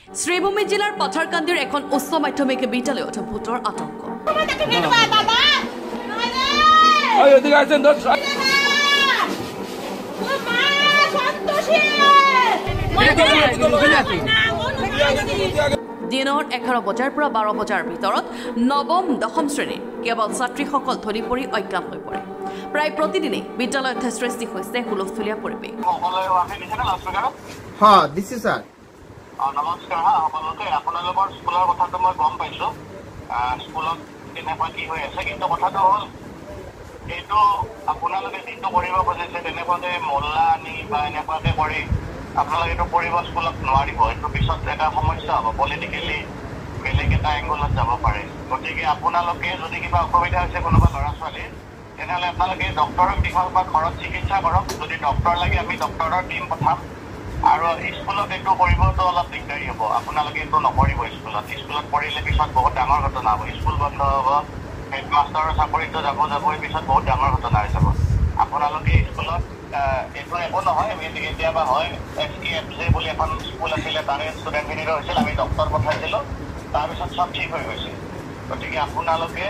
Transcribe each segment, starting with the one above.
শ্ৰীভূমি জিলাৰ পাথাৰকান্দিৰ এখন উচ্চ মাধ্যমিক বিদ্যালয়ত ভোটৰ আতংক। দিনৰ 11 বজাৰ পৰা 12 বজাৰ ভিতৰত নৱম দশম শ্ৰেণীৰ কেৱল ছাত্ৰীসকল ধৰি পৰি অজ্ঞান হৈ পৰে। প্ৰায় প্ৰতিদিনে বিদ্যালয়ত সৃষ্টি হৈছে হুলস্থুলীয়া পৰিৱেশ। নমস্কাৰ সকলোকে। আপোনালোকৰ স্কুলৰ কথাটো মই গম পাইছোঁ, স্কুলত কেনেকুৱা কি হৈ আছে, কিন্তু কথাটো হ'ল এইটো আপোনালোকে যিটো কৰিব খুজিছে তেনেকুৱাকে মোল্লা আনি বা এনেকুৱাকে কৰি আপোনালোকে এইটো কৰিব স্কুলত নোৱাৰিব। এইটো পিছত এটা সমস্যা হ'ব, পলিটিকেলি বেলেগ এটা এংগলত যাব পাৰে। গতিকে আপোনালোকে যদি কিবা অসুবিধা হৈছে কোনোবা ল'ৰা ছোৱালীৰ, তেনেহ'লে আপোনালোকে ডক্তৰক দেখুৱাওক বা ঘৰত চিকিৎসা কৰক। যদি ডক্তৰ লাগে আমি ডক্তৰৰ টিম পঠাম। আৰু স্কুলত এইটো কৰিবতো অলপ দিগদাৰী হ'ব। আপোনালোকে এইটো নকৰিব স্কুলত। স্কুলত কৰিলে পিছত বহুত ডাঙৰ ঘটনা হ'ব, স্কুল বন্ধ হ'ব, হেডমাষ্টাৰৰ চাকৰিটো যাবই, পিছত বহুত ডাঙৰ ঘটনা হৈ যাব। আপোনালোকে স্কুলত এইটো একো নহয়, কেতিয়াবা হয় SKFJ বুলি এখন স্কুল আছিলে, তাৰে ষ্টুডেণ্টখিনিৰো হৈছিল, আমি ডক্তৰ পঠাইছিলোঁ, তাৰপিছত চব ঠিক হৈ গৈছে। গতিকে আপোনালোকে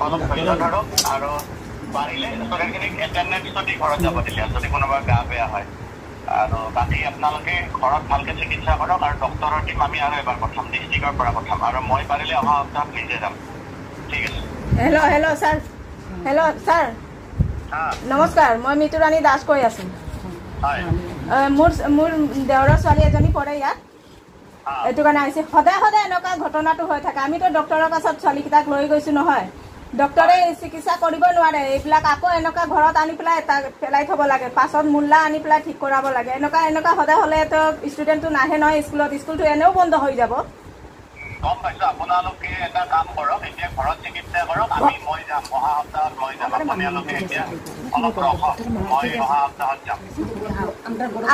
অলপ ধৈৰ্য ধৰক আৰু পাৰিলে ষ্টুডেণ্টখিনিক এটেণ্ডেঞ্চটো দি ঘৰত যাব দিলে, যদি কোনোবা গা বেয়া হয়। আৰু বাকী আপোনালোকে ঘৰত ভালকে চিকিৎসা কৰক আৰু ডক্তৰৰ টিম আমি আৰু এবাৰ পঠাম, ডিষ্ট্ৰিক্টৰ পৰা পঠাম, আৰু মই পাৰিলে অহা সপ্তাহত নিজে যাম। ঠিক আছে। হেল্ল' ছাৰ নমস্কাৰ, মই মিতুৰাণী দাস কৈ আছোঁ। মোৰ দেওৰৰ ছোৱালী এজনী পঢ়ে ইয়াত, এইটো কাৰণে আহিছে। সদায় এনেকুৱা ঘটনাটো হৈ থাকে। আমিতো ডক্তৰৰ কাছত ছোৱালীকেইটাক লৈ গৈছোঁ নহয়, ডক্তৰে চিকিৎসা কৰিব নোৱাৰে। এইবিলাক আকৌ এনেকুৱা ঘৰত আনি পেলাই পেলাই থ'ব লাগে, পাছত মোল্লা আনি পেলাই ঠিক কৰাব লাগে। এনেকুৱা সদায় হ'লেতো ষ্টুডেণ্টটো নাহে নহয় স্কুলত, স্কুলটো এনেও বন্ধ হৈ যাব। গম পাইছোঁ। আপোনালোকে এটা কাম কৰক, এতিয়া ঘৰত চিকিৎসা কৰক, মই যাম অহা সপ্তাহত, মই যাম। আপোনালোকে এতিয়া অলপ ৰখক, মই অহা সপ্তাহত যাম।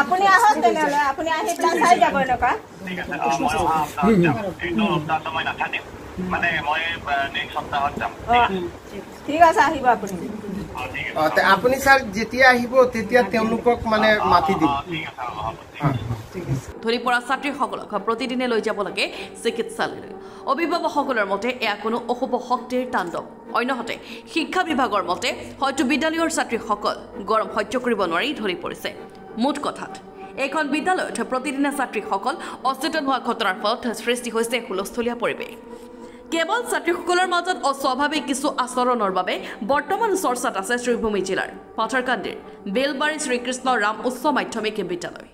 আপুনি আহক তেনেহ'লে, আপুনি আহি পেলাই চাই যাব এনেকুৱা। ঠিক আছে, মই অহা সপ্তাহত যাম। এইটো সপ্তাহটো মই নাথাকিম, মানে মই নেক্সট সপ্তাহত যাম। ঠিক আছে, আহিব আপুনি। আপুনি ছাৰ যেতিয়া আহিব তেতিয়া তেওঁলোকক মানে মাতি দিব। ধৰি পৰা ছাত্ৰীসকলক প্ৰতিদিনে লৈ যাব লাগে চিকিৎসালয়লৈ। অভিভাৱকসকলৰ মতে এয়া কোনো অশুভ শক্তিৰ তাণ্ডৱ। অন্যহাতে শিক্ষা বিভাগৰ মতে হয়তো বিদ্যালয়ৰ ছাত্ৰীসকল গৰম সহ্য কৰিব নোৱাৰি ধৰি পৰিছে। মুঠ কথাত এইখন বিদ্যালয়ত প্ৰতিদিনে ছাত্ৰীসকল অচেতন হোৱা ঘটনাৰ ফলত সৃষ্টি হৈছে হুলস্থলীয়া পৰিৱেশ। কেৱল ছাত্ৰীসকলৰ মাজত অস্বাভাৱিক কিছু আচৰণৰ বাবে বৰ্তমান চৰ্চাত আছে শ্ৰীভূমি জিলাৰ পাথাৰকান্দিৰ বেলবাৰী শ্ৰীকৃষ্ণ ৰাম উচ্চ মাধ্যমিক বিদ্যালয়।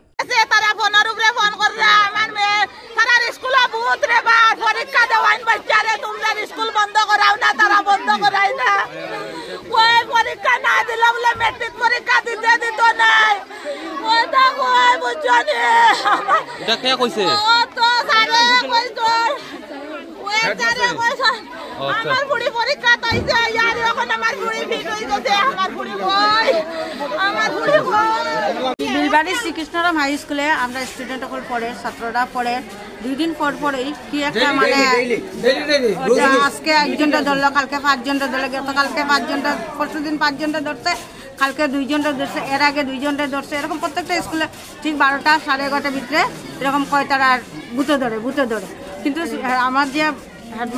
তারা ফোনের উপরে ফোন করলে আমার মেয়ে তারা স্কুলে বহুত রে বার পরীক্ষা দেওয়ান বাচ্চারে তোমরা স্কুল বন্ধ করাও না, তারা বন্ধ করাই না। ওই পরীক্ষা না দিলে বলে মেট্রিক পরীক্ষা দিত নাই। ওই দেখো বুঝছো নি এটা কে কইছে? ও তো সারে কইছো, ওই সারে কইছো আমার বুড়ি পরীক্ষা তাইছে ইয়ার এখন আমার বুড়ি ফিট হই গেছে। আমার বুড়ি কই, আমার বুড়ি কই। বেলবাড়ি শ্রীকৃষ্ণরাম হাই স্কুলে আমরা স্টুডেন্ট সকল পড়ে, ছাত্ররা পড়ে। 2 দিন পরেই কি একটা মানে আজকে একজনটা ধরলো, কালকে 5 জনটা ধরলো, গতকালকে 5 জনটা, পরশুদিন 5 জনটা ধরছে, কালকে 2 জনটা ধরছে, এর আগে 2 জনটা ধরছে। এরকম প্রত্যেকটা স্কুলে ঠিক 12টা 11:30 ভিতরে এরকম কয় তারা বুথে ধরে। কিন্তু আমার যে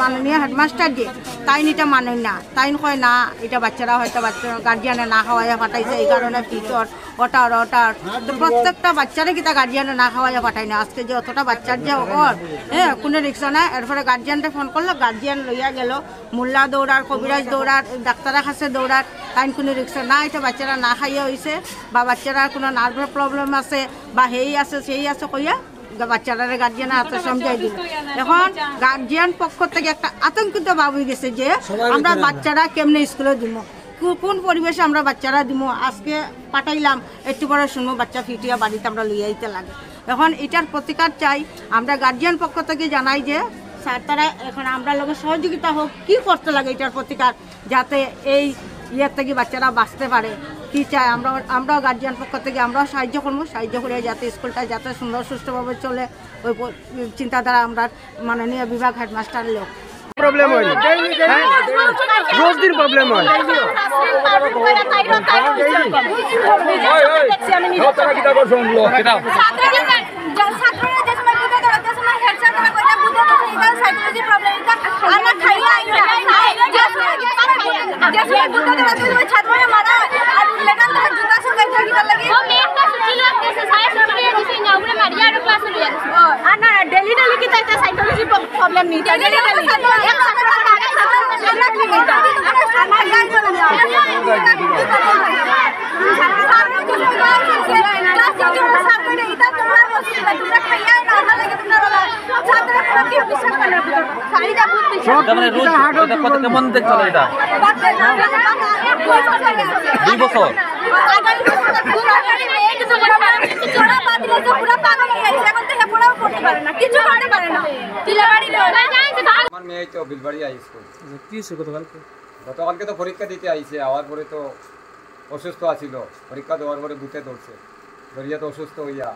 মাননীয় হেডমাস্টার যে তাই এটা মানেন না, তাই কয় না এটা বাচ্চারা হয়তো গার্জিয়ানে না খাওয়াইয়া পাঠাইছে, এই কারণে টিচার ওটার তো প্রত্যেকটা বাচ্চারে কিতা গার্জিয়ানে না খাওয়াইয়া পাঠাই না। আজকে যে অতটা বাচ্চার যে কোনো রিক্সা নাই। এরপরে গার্জিয়ানটা ফোন করলো, গার্জিয়ান লইয়া গেল, মোল্লা দৌড়ার, কবিরাজ দৌড়ার, ডাক্তারের কাছে দৌড়ার, তাই কোনো রিক্সা না। এটা বাচ্চারা না খাইয়া হয়েছে বা বাচ্চারা কোনো নার্ভের প্রবলেম আছে বা সেই আছে কইয়া বাচ্চারা গার্জিয়ানের হাতে সমঝাই দিল। এখন গার্জিয়ান পক্ষ থেকে একটা আতঙ্কিত ভাব হয়ে গেছে যে আমরা বাচ্চারা কেমনে স্কুলে দিব, কোন পরিবেশে আমরা বাচ্চারা দিব। আজকে পাঠাইলাম, একটু পরে শুনবো বাচ্চা ফিটিয়া বাড়িতে আমরা লইয়া দিতে লাগে। এখন এটার প্রতিকার চাই। আমরা গার্জিয়ান পক্ষ থেকে জানাই যে স্যার তারা এখন আমরা লোকের সহযোগিতা হোক, কি করতে লাগে এটার প্রতিকার, যাতে এই ইয়ের থেকে বাচ্চারা বাঁচতে পারে। কি চাই আমরাও গার্জিয়ান পক্ষ থেকে আমরাও সাহায্য করবো, সাহায্য করে যাতে স্কুলটা যাতে সুন্দর সুষ্ঠুভাবে চলে, ওই চিন্তাধারা আমরা মাননীয় বিভাগ হেডমাস্টার লোক। প্রবলেম হয় রোজ দিন প্রবলেম হয়। डेली डेली की साइकोलॉजी प्रॉब्लम नहीं था डेली কেমন দেখছো এটা 2 বছর আমার মেয়ে তো বিলবাড়ি হাই স্কুল কি হয়েছে গতকালকে? গতকালকে তো পরীক্ষা দিতে আইছে, আওয়ার পরে তো অসুস্থ আছিল, পরীক্ষা দেওয়ার পরে বুথে ধরছে, ধরিয়া তো অসুস্থ হইয়া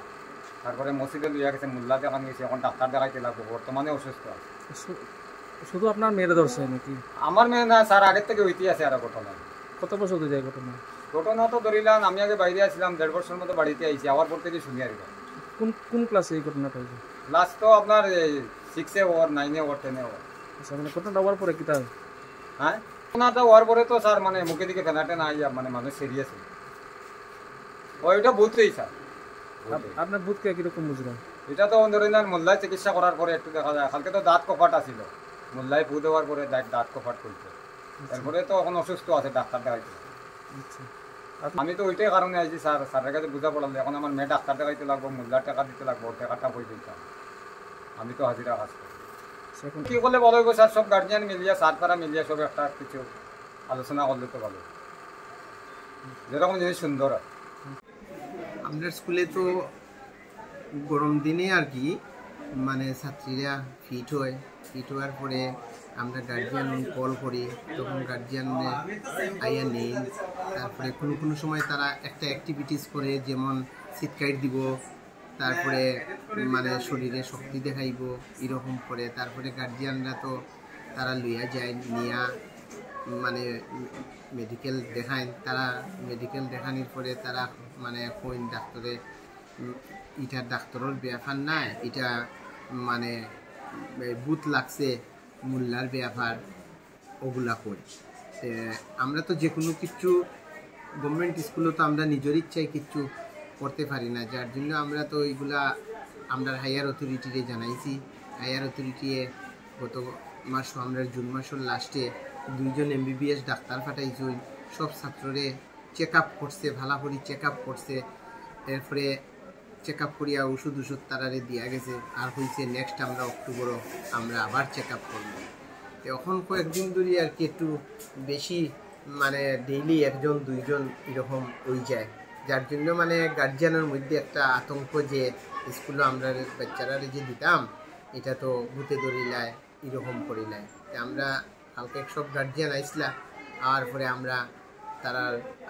তারপরে মসজিদে লইয়া গেছে, মোল্লা দেখান গেছে, এখন ডাক্তার দেখাইতে লাগবো, বর্তমানে অসুস্থ আছে। শুধু আপনার মেয়েরা ধরছে নাকি? আমার মেয়ে না স্যার, আগের থেকে হইতে আছে। আর ঘটনা কত বছর ধরে যায় ঘটনা? ঘটনা তো ধরিলাম আমি আগে বাইরে আসছিলাম, 1.5 বছর মতো বাড়িতে আইছি, আওয়ার পর থেকে শুনি আর কোন ক্লাসে এই ঘটনাটা হয়েছে? ক্লাস তো আপনার 6-এ ওর, 9-এ ওর, 10-এ ওর। আচ্ছা, মানে ঘটনাটা হওয়ার পরে কি তার? হ্যাঁ, ঘটনাটা হওয়ার পরে তো স্যার মানে মুখে দিকে ফেনাটে না আইয়া মানে মানুষ সিরিয়াস ওইটা বুঝতেই স্যার। আপনার বুথকে কিরকম বুঝলেন? এটা তো ধরে নেন মোল্লায় চিকিৎসা করার পরে একটু দেখা যায়, কালকে তো দাঁত কফাট আসিল, মোল্লায় ফু দেওয়ার পরে দাঁত কফাট করছে, তারপরে তো এখন অসুস্থ আছে, ডাক্তার দেখাইতে। আমি তো ওইটাই কারণে আইছি স্যার, স্যারের কাছে বুঝা পড়ালে এখন আমার মেয়ে ডাক্তার দেখাইতে লাগবো, মোল্লার টাকা দিতে লাগবো, ওর টাকাটা বই দিতাম, আমি তো হাজিরা কাজ করি। কি করলে ভালো হইব স্যার, সব গার্জিয়ান মিলিয়া, স্যার তারা মিলিয়া সব একটা কিছু আলোচনা করলে তো ভালো, যেরকম জিনিস সুন্দর। আমাদের স্কুলে তো গরম দিনে আর কি মানে ছাত্রীরা ফিট হওয়ার পরে আমরা গার্জিয়ান কল করি, তখন গার্জিয়ান আইয়া নেই, তারপরে কোনো সময় তারা একটা অ্যাক্টিভিটিস করে, যেমন শীতকাইট দিব, তারপরে মানে শরীরে শক্তি দেখাইব, এরকম করে তারপরে গার্জিয়ানরা তো তারা লইয়া যায়, নিয়া মানে মেডিকেল দেখায়, তারা মেডিকেল দেখানোর পরে তারা মানে কোন ডাক্তারে এটা ডাক্তারের ব্যাপার নাই, এটা মানে বুথ লাগছে মোল্লার ব্যাপার, ওগুলা করি। আমরা তো যে কোনো কিছু গভর্নমেন্ট স্কুলে তো আমরা নিজের ইচ্ছায় কিছু করতে পারি না, যার জন্য আমরা তো এইগুলা আমরা হায়ার অথরিটিরে জানাইছি। হায়ার অথরিটি গত মাস আমরা জুন মাসের লাস্টে 2জন MBBS ডাক্তার পাঠাইছি, সব ছাত্ররে চেক আপ করছে, ভালো করে চেক আপ করছে, এরপরে চেক আপ করিয়া ওষুধ তারারে দিয়া গেছে, আর হয়েছে নেক্সট আমরা অক্টোবরও আমরা আবার চেক আপ করবো। এখন কয়েকদিন ধরে আর কি একটু বেশি মানে ডেইলি 1-2জন এরকম হয়ে যায়, যার জন্য মানে গার্জিয়ানের মধ্যে একটা আতঙ্ক যে স্কুলে আমরা বাচ্চারা যে দিতাম এটা তো ভূতে ধরিলায়, এরকম করিলায়। আমরা কালকে সব গার্জিয়ান আইসলা, আর পরে আমরা তারা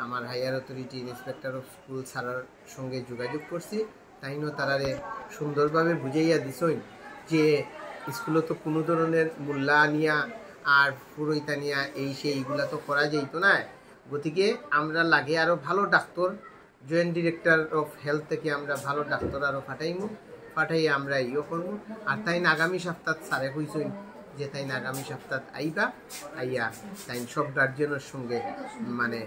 আমার higher authority inspector of school স্যারের সঙ্গে যোগাযোগ করছি, তাইনও তারারে সুন্দরভাবে বুঝাইয়া দিছইন যে স্কুলে তো কোনো ধরনের মোল্লা নিয়া আর পুরোহিতা নিয়া এই সেইগুলা তো করা যাইত না, গতিকে আমরা লাগে আরও ভালো doctor, joint director of health থেকে আমরা ভালো ডাক্তার আরও পাঠাইয়া আমরা ইয়ে করবো। আর তাই আগামী সপ্তাহ স্যারে কইসইন যে তাই আগামী সপ্তাহ আইয়া তাই সব গার্জিয়ানের সঙ্গে মানে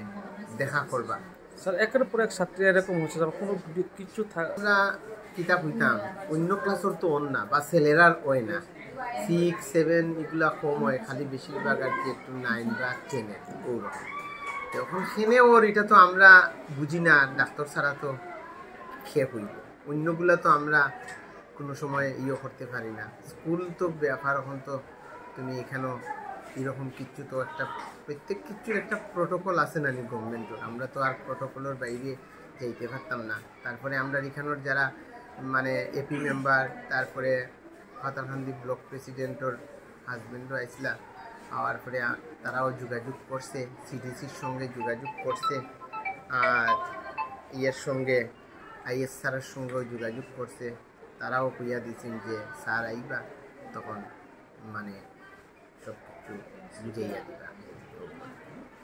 দেখা করবা। স্যার, একের পর এক ছাত্রী এরকম হচ্ছে, কোনো কিছু আমরা কিতাব হইতাম অন্য ক্লাসের তো অন না, বা ছেলেরার হয় না, 6, 7 এগুলা কম হয়, খালি বেশিরভাগ আর কি একটু 9 বা 10 ওরকম। তখন সেনে ওর এটা তো আমরা বুঝি না, ডাক্তার ছাড়া তো খেয়ে হইব, অন্যগুলা তো আমরা কোনো সময় ইয়ে করতে পারি না। স্কুল তো ব্যাপার, এখন তো তুমি এখানেও এরকম কিছু তো একটা প্রত্যেক কিছুর একটা প্রোটোকল আছে না গভর্নমেন্টের, আমরা তো আর প্রোটোকলের বাইরে যাইতে পারতাম না। তারপরে আমরা এখানোর যারা মানে এপি মেম্বার, তারপরে হাতারকান্দি ব্লক প্রেসিডেন্টর হাজব্যান্ডও আইসলা, হওয়ার পরে তারাও যোগাযোগ করছে, সিডিসির সঙ্গে যোগাযোগ করছে, আর ইয়ের সঙ্গে IS স্যারের সঙ্গেও যোগাযোগ করছে, তারাও কইয়া দিয়েছেন যে স্যার আইবা, তখন মানে সব কিছু বুঝাইয়া দিবা।